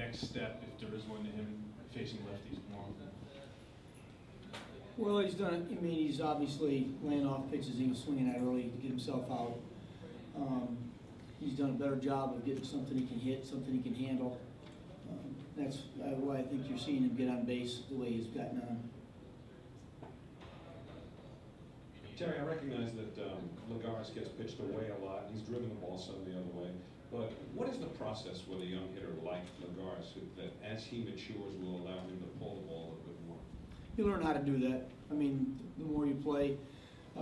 next step, if there is one, to him facing lefties more often? Well, he's done it. I mean, he's obviously laying off pitches he was swinging at early to get himself out. He's done a better job of getting something he can hit, something he can handle. That's why I think you're seeing him get on base the way he's gotten on. Terry, I recognize that Lagares gets pitched away a lot. He's driven the ball some the other way. But what is the process with a young hitter like Lagares that, as he matures, will allow him to pull the ball a little bit more? You learn how to do that. I mean, the more you play,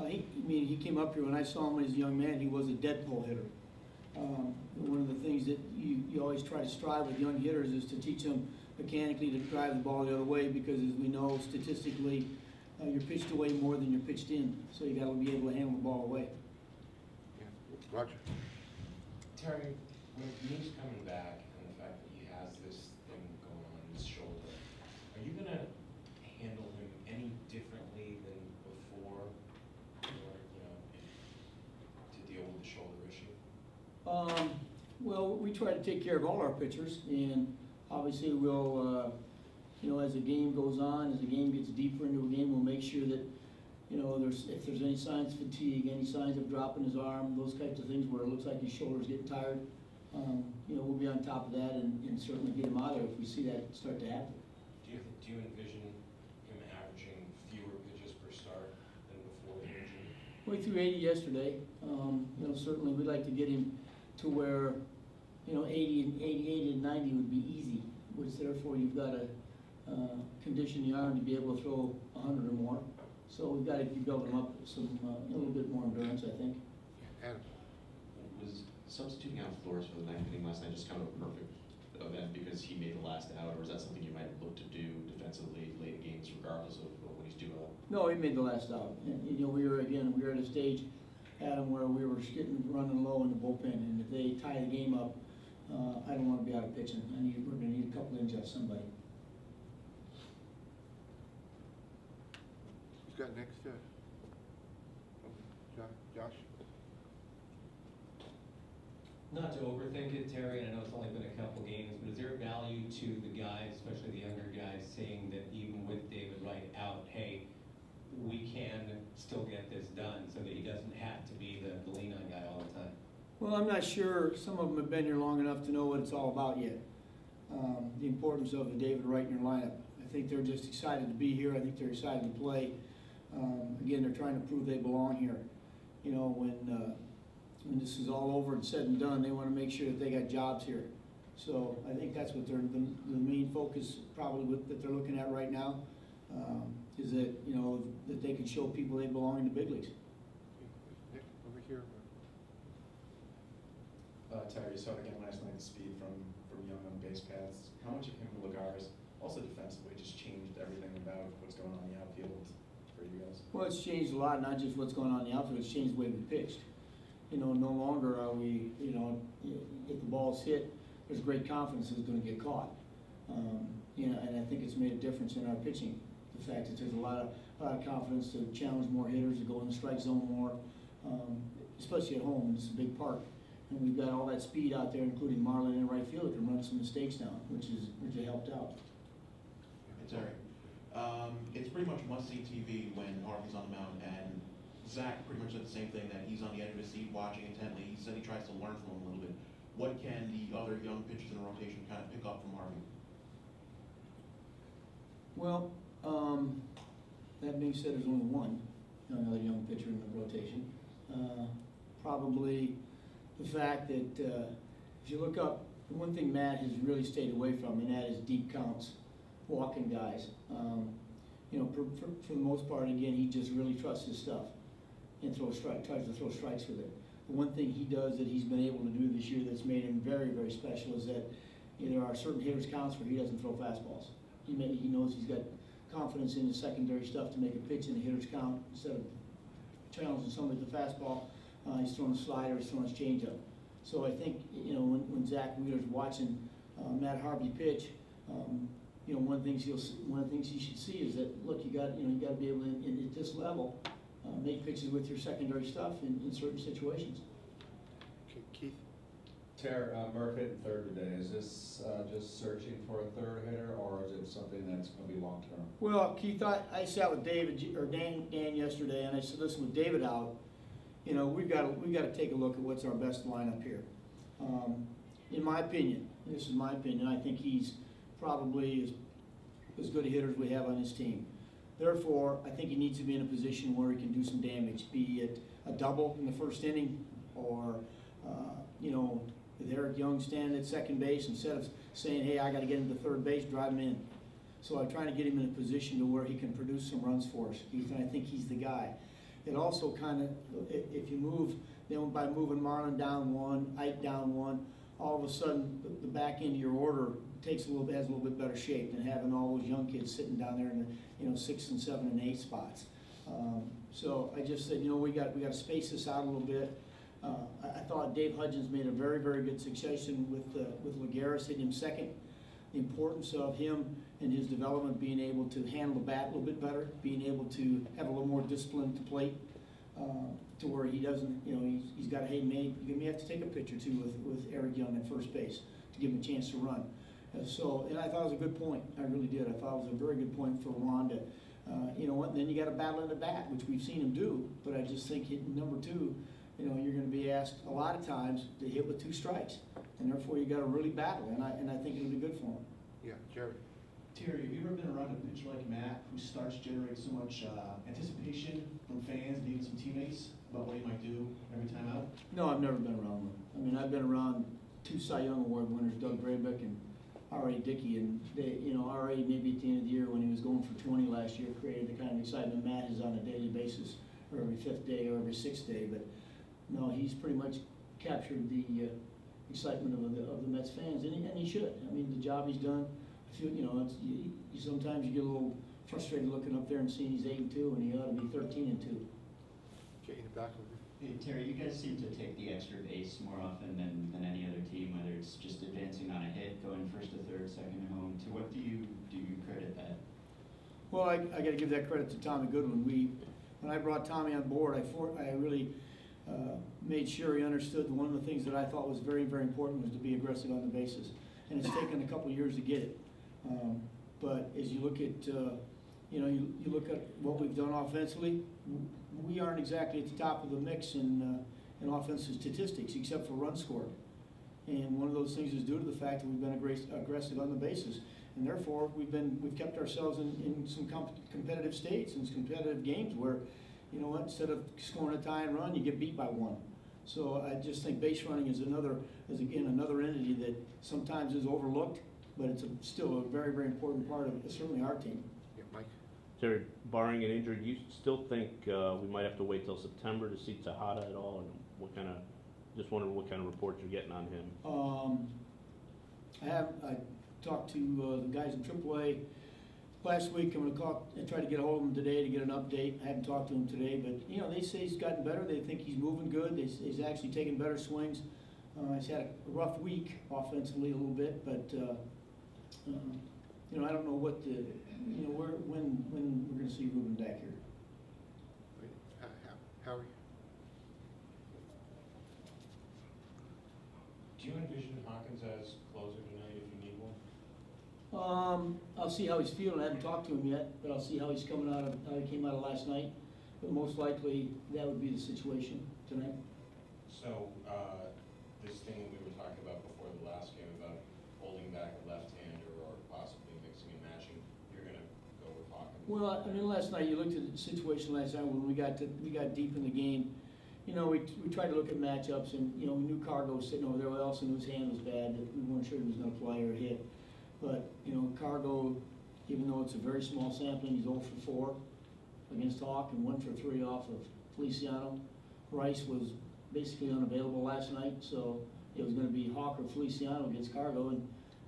he came up here when I saw him as a young man. He was a dead pull hitter. One of the things that you always try to strive with young hitters is to teach them mechanically to drive the ball the other way, because as we know statistically, you're pitched away more than you're pitched in. So you got to be able to handle the ball away. Yeah. Roger. Terry, with Neves coming back and the fact that he has this thing going on his shoulder, are you going to handle him any differently than before, or, to deal with the shoulder issue? Well, we try to take care of all our pitchers, and obviously we'll, as the game goes on, as the game gets deeper into a game, we'll make sure that, if there's any signs of fatigue, any signs of dropping his arm, those types of things where it looks like his shoulder's getting tired, we'll be on top of that and certainly get him out of there if we see that start to happen. Do you envision him averaging fewer pitches per start than before the injury? We threw 80 yesterday. Certainly we'd like to get him to where, 80 and 90 would be easy, which therefore you've got to condition the arm to be able to throw 100 or more. So we've got to keep building him up some a little bit more endurance, I think. Adam. Was substituting out Flores for the ninth inning last night just kind of a perfect event because he made the last out, or is that something you might look to do defensively late in games regardless of when he's due out? No, he made the last out. And, we were at a stage, Adam, where we were running low in the bullpen, and if they tie the game up, I don't want to be out of pitching. We're going to need a couple innings out of somebody. Who's got next? Josh? Not to overthink it, Terry, and I know it's only been a couple games, but is there value to the guys, especially the younger guys, saying that even with David Wright out, hey, we can still get this done so that he doesn't have to be the lean-on guy all the time? Well, I'm not sure. Some of them have been here long enough to know what it's all about yet. The importance of the David Wright in your lineup. I think they're just excited to be here. I think they're excited to play. Again, they're trying to prove they belong here. When this is all over and said and done, they want to make sure that they got jobs here. So I think that's what the main focus probably that they're looking at right now, is that, that they can show people they belong in the big leagues. Nick, over here. Terry, you saw it again last night, the speed from Young on base paths. How much of him and Lagares, also defensively, just changed everything about what's going on in the outfield for you guys? Well, it's changed a lot, not just what's going on in the outfield, it's changed the way we pitched. No longer are we, if the ball's hit, there's great confidence it's going to get caught. And I think it's made a difference in our pitching. The fact that there's a lot of confidence to challenge more hitters, to go in the strike zone more, especially at home. It's a big park. And we've got all that speed out there, including Marlon in right field, that can run some mistakes down, which helped out. Hey, Terry. It's pretty much must-see TV when Harvey's on the mound, and Zach pretty much said the same thing, that he's on the edge of his seat watching intently. He said he tries to learn from him a little bit. What can the other young pitchers in the rotation kind of pick up from Harvey? Well, that being said, there's only one another young pitcher in the rotation. Probably the fact that if you look up, the one thing Matt has really stayed away from, and that is deep counts, walking guys. For the most part, again, he just really trusts his stuff and tries to throw strikes with it. The one thing he does that he's been able to do this year that's made him very, very special is that there are certain hitters' counts where he doesn't throw fastballs. He knows he's got confidence in his secondary stuff to make a pitch in the hitter's count. Instead of challenging somebody with the fastball, he's throwing a slider, he's throwing his changeup. So I think when Zach Wheeler's watching Matt Harvey pitch, one of the things he should see is that, look, you got to be able to at this level make pitches with your secondary stuff in certain situations. Okay, Keith. Murph hit third today. Is this just searching for a third hitter, or is it something that's going to be long-term? Well, Keith, I sat with Dan yesterday, and I said, listen, with David out, you know, we've got to take a look at what's our best lineup here. In my opinion, this is my opinion, I think he's probably as good a hitter as we have on his team. Therefore, I think he needs to be in a position where he can do some damage, be it a double in the first inning, or you know, with Eric Young standing at second base, instead of saying, hey, I got to get into third base, drive him in. So I'm trying to get him in a position to where he can produce some runs for us, Keith, and I think he's the guy. It also kind of, if you move, then by moving Marlon down one, Ike down one, all of a sudden the back end of your order has a little bit better shape than having all those young kids sitting down there in the 6 and 7 and 8 spots. So I just said, you know, we got to space this out a little bit. I thought Dave Hudgens made a very, very good suggestion with Lagares hitting him second. The importance of him and his development, being able to handle the bat a little bit better, being able to have a little more discipline to plate, to where he doesn't, you know, he's got a, hey, mate, you may have to take a pitch or two with Eric Young at first base to give him a chance to run. And I thought it was a good point. I really did. I thought it was a very good point for Wanda. You know what? And then you got to battle in the bat, which we've seen him do. But I just think hitting number 2, you know, you're going to be asked a lot of times to hit with 2 strikes, and therefore you got to really battle. And I think it'll be good for him. Yeah, Jerry. Terry, have you ever been around a pitcher like Matt, who starts generating so much anticipation from fans and even some teammates about what he might do every time out? No, I've never been around one. I mean, I've been around 2 Cy Young Award winners, Doug Grabeck and R.A. Dickey, and they, you know, R.A. maybe at the end of the year when he was going for 20 last year created the kind of excitement Matt is on a daily basis, or every 5th day or every 6th day. But no, he's pretty much captured the excitement of the Mets fans, and he should. I mean, the job he's done. I feel, you know, sometimes you get a little frustrated looking up there and seeing he's 8-2, and he ought to be 13-2. Jay in the back over Hey, Terry, you guys seem to take the extra base more often than any other team, whether it's just advancing on a hit, going first to third, second to home. To what do you credit that? Well, I got to give that credit to Tommy Goodwin. When I brought Tommy on board, I really made sure he understood one of the things that I thought was very, very important was to be aggressive on the bases. And it's taken a couple of years to get it. But as you look at, you know, you look at what we've done offensively, we aren't exactly at the top of the mix in offensive statistics, except for runs scored. And one of those things is due to the fact that we've been aggressive on the bases, and therefore we've kept ourselves in some competitive states and some competitive games where, you know what, instead of scoring a tie and run, you get beat by 1. So I just think base running is again another entity that sometimes is overlooked, but it's still a very, very important part of certainly our team. Yeah, Mike. Terry, barring an injury, do you still think we might have to wait till September to see Tejada at all? And just wondering what kind of reports you're getting on him. I talked to the guys in AAA last week. I'm going to try to get a hold of him today to get an update. I haven't talked to him today, but you know, they say he's gotten better. They think he's moving good. He's actually taking better swings. He's had a rough week offensively a little bit, but you know, I don't know when we're going to see Ruben back here. Harvey. Do you envision Hawkins as closer tonight if you need one? I'll see how he's feeling. I haven't talked to him yet, but I'll see how he's how he came out of last night. But most likely that would be the situation tonight. So this thing we were talking about before the last game about holding back a left-hander or possibly mixing and matching, you're going to go with Hawkins? Well, I mean, last night you looked at the situation last night when we got deep in the game. You know, we tried to look at matchups, and you know, we knew Cargo was sitting over there. We also knew his hand was bad. That we weren't sure he was going to play or hit. But you know, Cargo, even though it's a very small sampling, he's 0 for 4 against Hawk and 1 for 3 off of Feliciano. Rice was basically unavailable last night, so it was going to be Hawk or Feliciano against Cargo.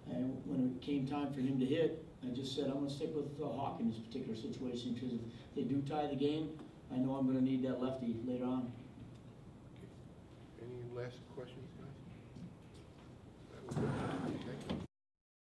And when it came time for him to hit, I just said I'm going to stick with Hawk in this particular situation, because if they do tie the game, I know I'm going to need that lefty later on. Any last questions, guys? That was good. Thank you.